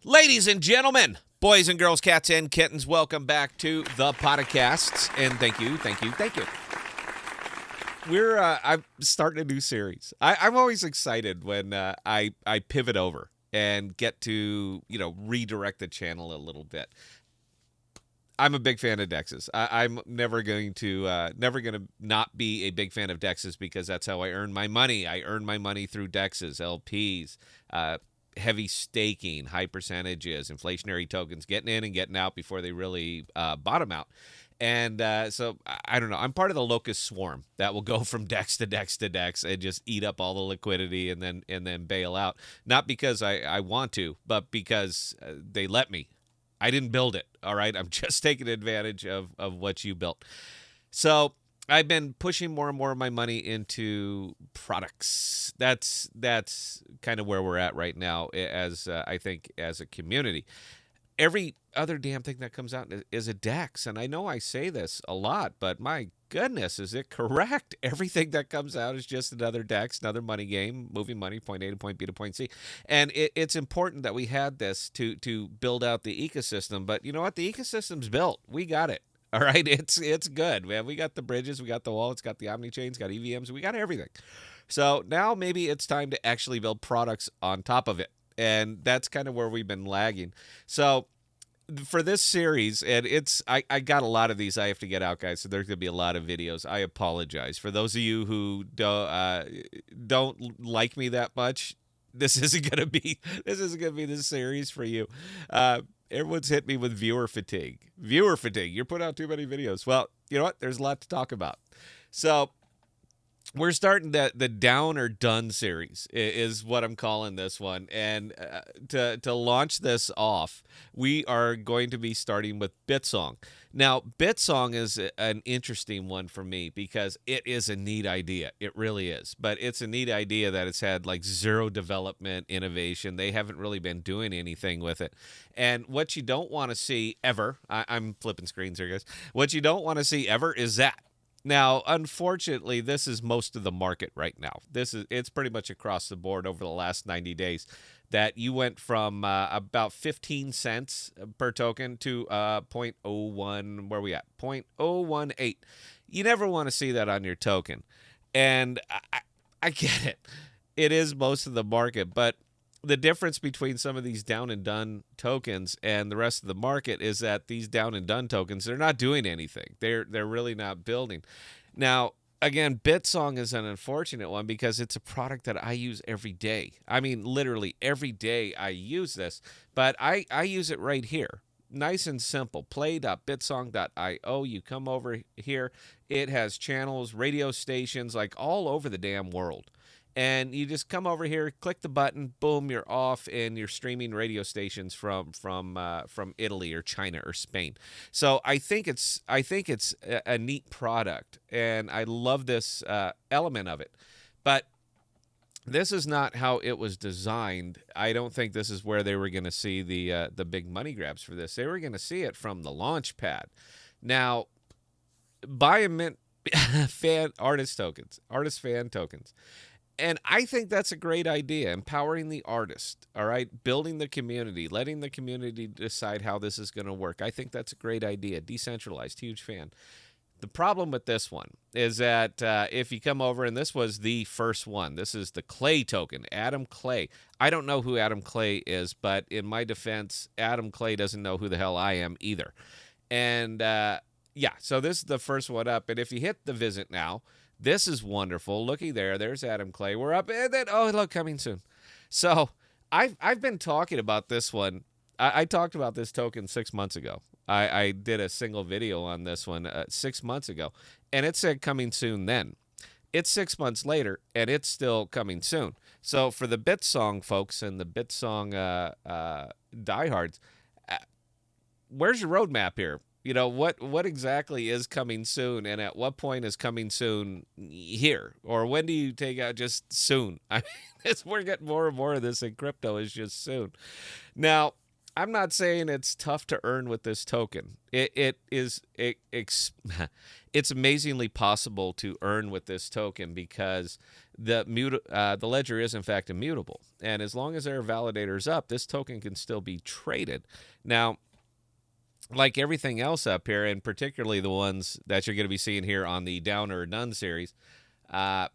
Ladies and gentlemen, boys and girls, cats and kittens, welcome back to the podcasts. And thank you, thank you, thank you. I'm starting a new series. I'm always excited when I pivot over and get to, redirect the channel a little bit. I'm a big fan of Dexes. I'm never going to not be a big fan of Dexes because that's how I earn my money. I earn my money through Dexes, LPs, heavy staking, high percentages, inflationary tokens, getting in and getting out before they really bottom out. And so I don't know. I'm part of the locust swarm that will go from Dex to Dex to Dex and just eat up all the liquidity and then bail out. Not because I want to, but because they let me. I didn't build it. All right. I'm just taking advantage of what you built. So I've been pushing more and more of my money into products. That's kind of where we're at right now, as I think as a community. Every other damn thing that comes out is a DEX, and I know I say this a lot, but my goodness, is it correct? Everything that comes out is just another DEX, another money game, moving money point A to point B to point C. And it's important that we had this to build out the ecosystem. But you know what? The ecosystem's built. We got it. All right, it's good, man. We got the bridges, we got the wall, it's got the omni chains, got EVMs, we got everything. So now maybe it's time to actually build products on top of it, and that's kind of where we've been lagging. So for this series, and I got a lot of these I have to get out, guys. So there's gonna be a lot of videos. I apologize for those of you who don't like me that much. This isn't gonna be this series for you. Everyone's hit me with viewer fatigue. Viewer fatigue. You're putting out too many videos. Well, you know what? There's a lot to talk about. So we're starting the down or done series is what I'm calling this one. And to launch this off, we are going to be starting with Bitsong. Now, Bitsong is an interesting one for me because it is a neat idea. It really is. But it's a neat idea that it's had like zero development innovation. They haven't really been doing anything with it. And what you don't want to see ever, I'm flipping screens here, guys. What you don't want to see ever is that. Now, unfortunately, this is most of the market right now. It's pretty much across the board over the last 90 days that you went from about 15 cents per token to zero point zero 0.01, where we at? 0.018. You never want to see that on your token. And I get it. It is most of the market, but the difference between some of these down and done tokens and the rest of the market is that these down and done tokens, they're not doing anything. They're really not building. Now, again, Bitsong is an unfortunate one because it's a product that I use every day. I mean, literally every day I use this, but I use it right here. Nice and simple. Play.bitsong.io. You come over here. It has channels, radio stations, like all over the damn world. And you just come over here, click the button, boom, you're off, and you're streaming radio stations from Italy or China or Spain. So I think it's a neat product, and I love this element of it. But this is not how it was designed. I don't think this is where they were going to see the big money grabs for this. They were going to see it from the launch pad. Now, buy and mint artist fan tokens. And I think that's a great idea, empowering the artist, all right? Building the community, letting the community decide how this is going to work. I think that's a great idea. Decentralized, huge fan. The problem with this one is that if you come over, and this was the first one, this is the Clay token, Adam Clay. I don't know who Adam Clay is, but in my defense, Adam Clay doesn't know who the hell I am either. And yeah, so this is the first one up. And if you hit the visit now, this is wonderful. Looky there. There's Adam Clay. We're up. And then, oh, look, coming soon. So I've been talking about this one. I talked about this token 6 months ago. I did a single video on this one 6 months ago, and it said coming soon then. It's 6 months later, and it's still coming soon. So for the Bitsong folks and the Bitsong diehards, where's your roadmap here? You know, what exactly is coming soon, and at what point is coming soon here? Or when do you take out just soon? I mean, we're getting more and more of this in crypto is just soon. Now, I'm not saying it's tough to earn with this token. It's amazingly possible to earn with this token because the ledger is in fact immutable, and as long as there are validators up, this token can still be traded. Now, like everything else up here, and particularly the ones that you're going to be seeing here on the Down or None series,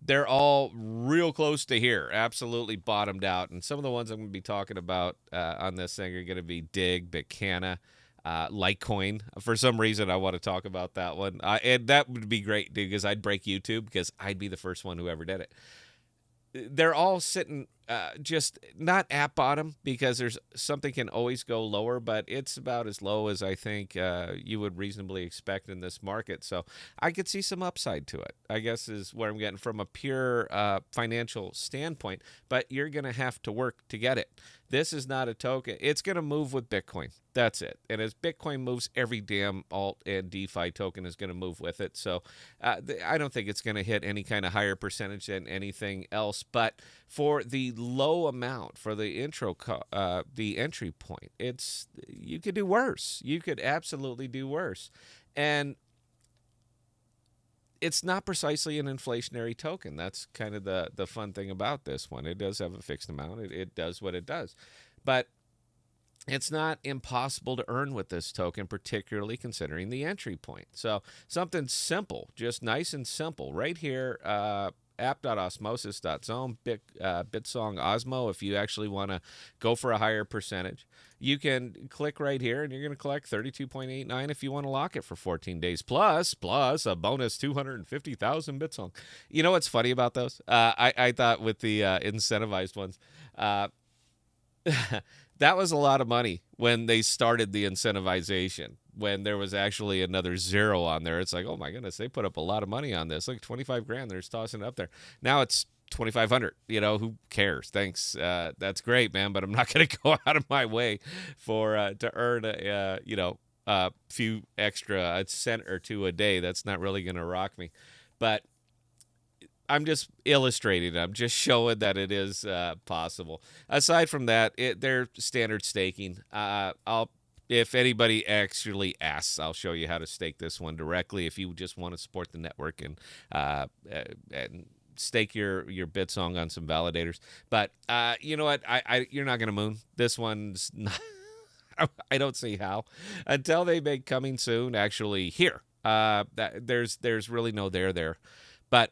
they're all real close to here, absolutely bottomed out. And some of the ones I'm going to be talking about on this thing are going to be Dig, Bitcana, Litecoin. For some reason, I want to talk about that one. And that would be great because I'd break YouTube because I'd be the first one who ever did it. They're all sitting just not at bottom because there's something can always go lower, but it's about as low as I think you would reasonably expect in this market. So I could see some upside to it, I guess, is where I'm getting from a pure financial standpoint, but you're going to have to work to get it. This is not a token. It's going to move with Bitcoin. That's it. And as Bitcoin moves, every damn alt and DeFi token is going to move with it. So I don't think it's going to hit any kind of higher percentage than anything else. But for the low amount, for the the entry point, you could do worse. You could absolutely do worse. And it's not precisely an inflationary token. That's kind of the fun thing about this one. It does have a fixed amount. It does what it does. But it's not impossible to earn with this token, particularly considering the entry point. So something simple, just nice and simple. Right here, app.osmosis.zone, Bitsong Osmo, if you actually want to go for a higher percentage. You can click right here, and you're going to collect 32.89 if you want to lock it for 14 days, plus a bonus 250,000 Bitsong. You know what's funny about those? I thought with the incentivized ones, that was a lot of money when they started the incentivization. When there was actually another zero on there, it's like, oh my goodness, they put up a lot of money on this. Like 25 grand, they're just tossing it up there. Now it's 2,500. You know, who cares? Thanks. That's great, man. But I'm not going to go out of my way for to earn a few extra, a cent or two a day. That's not really going to rock me. But I'm just illustrating. I'm just showing that it is possible. Aside from that, they're standard staking. If anybody actually asks, I'll show you how to stake this one directly. If you just want to support the network and stake your Bitsong on some validators. But you know what? You're not going to moon. This one's not. I don't see how until they make coming soon actually here. There's really no there. But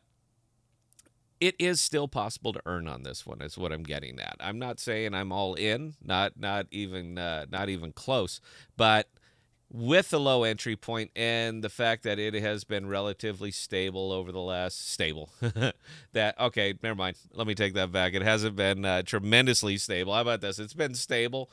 it is still possible to earn on this one, is what I'm getting at. I'm not saying I'm all in, not even close, but with the low entry point and the fact that it has been relatively stable over the last okay, never mind. Let me take that back. It hasn't been tremendously stable. How about this? It's been stable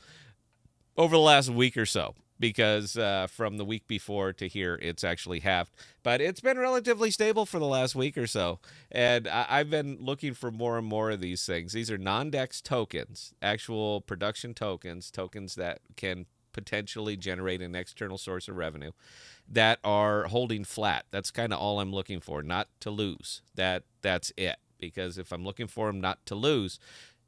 over the last week or so. Because from the week before to here, it's actually halved. But it's been relatively stable for the last week or so. And I've been looking for more and more of these things. These are non-DEX tokens, actual production tokens that can potentially generate an external source of revenue that are holding flat. That's kind of all I'm looking for, not to lose. That's it. Because if I'm looking for them not to lose,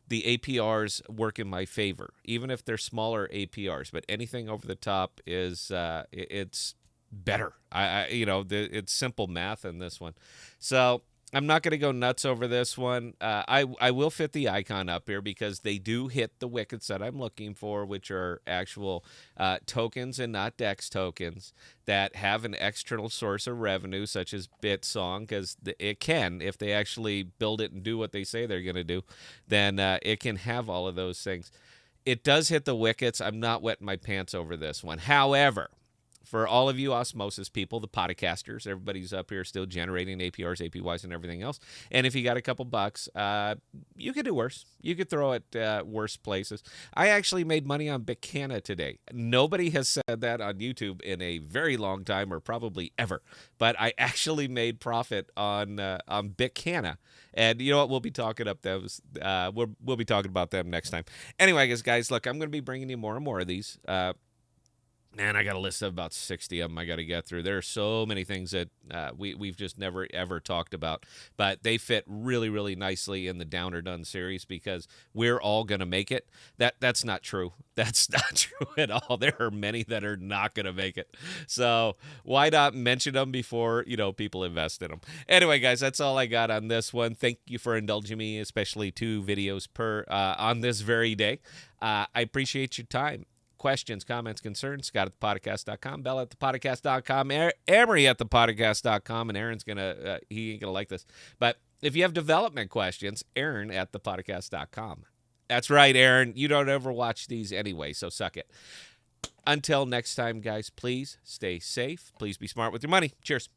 the APRs work in my favor, even if they're smaller APRs. But anything over the top is it's better. It's simple math in this one. So I'm not going to go nuts over this one. I will fit the icon up here because they do hit the wickets that I'm looking for, which are actual tokens and not DEX tokens that have an external source of revenue, such as Bitsong, because it can, if they actually build it and do what they say they're going to do, then it can have all of those things. It does hit the wickets. I'm not wetting my pants over this one. However, for all of you osmosis people, the podcasters, everybody's up here still generating APRs, APYs, and everything else. And if you got a couple bucks, you could do worse. You could throw it worse places. I actually made money on Bitcana today. Nobody has said that on YouTube in a very long time, or probably ever. But I actually made profit on Bitcana. And you know what? We'll be talking up those. We'll be talking about them next time. Anyway, guys, look, I'm going to be bringing you more and more of these. Man, I got a list of about 60 of them I got to get through. There are so many things that we've just never, ever talked about. But they fit really, really nicely in the Down or Done series because we're all going to make it. That's not true. That's not true at all. There are many that are not going to make it. So why not mention them before, people invest in them? Anyway, guys, that's all I got on this one. Thank you for indulging me, especially 2 videos per on this very day. I appreciate your time. Questions, comments, concerns, Scott at thepodcast.com, Bella at thepodcast.com, Amory at thepodcast.com, and Aaron's he ain't gonna like this. But if you have development questions, Aaron at thepodcast.com. That's right, Aaron. You don't ever watch these anyway, so suck it. Until next time, guys, please stay safe. Please be smart with your money. Cheers.